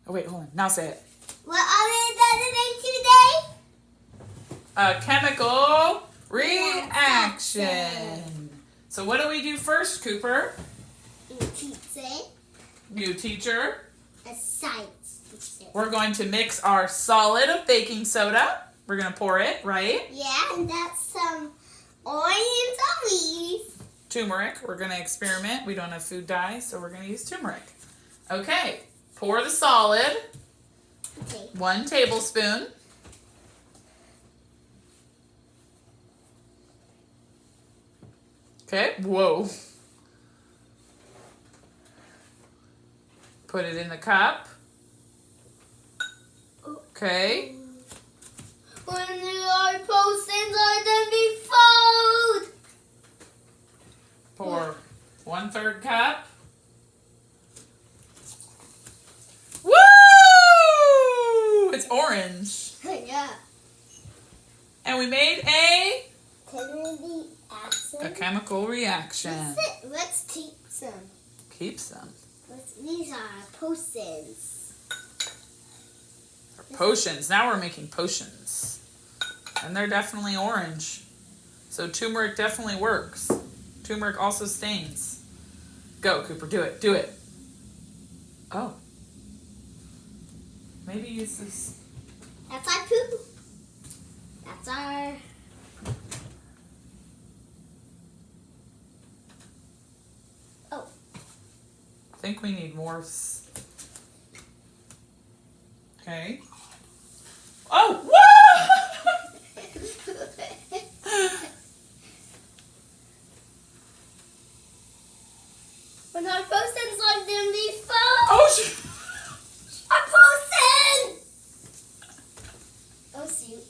Oh, wait, hold on. Now say it. What are we doing today? A chemical reaction. So what do we do first, Cooper? Teacher. New teacher. A science teacher. We're going to mix our solid of baking soda. We're going to pour it, right? Yeah, and that's some onions and leaves. Turmeric. We're going to experiment. We don't have food dye, so we're going to use turmeric. Okay. Pour the solid. Okay. 1 tablespoon. Okay. Whoa. Put it in the cup. Okay. When our potions are done be food. Pour 1/3 cup. Woo! It's orange. Yeah. And we made a Acid. chemical reaction. Let's take some. Keep some. These are potions. Potions. Now we're making potions. And they're definitely orange. So turmeric definitely works. Turmeric also stains. Go, Cooper. Do it. Do it. Oh. Maybe use this. That's our poo. That's our. Oh. I think we need more. Okay. Oh, whoa! When our potions are done be food. Oh, A potion! Oh, shoot.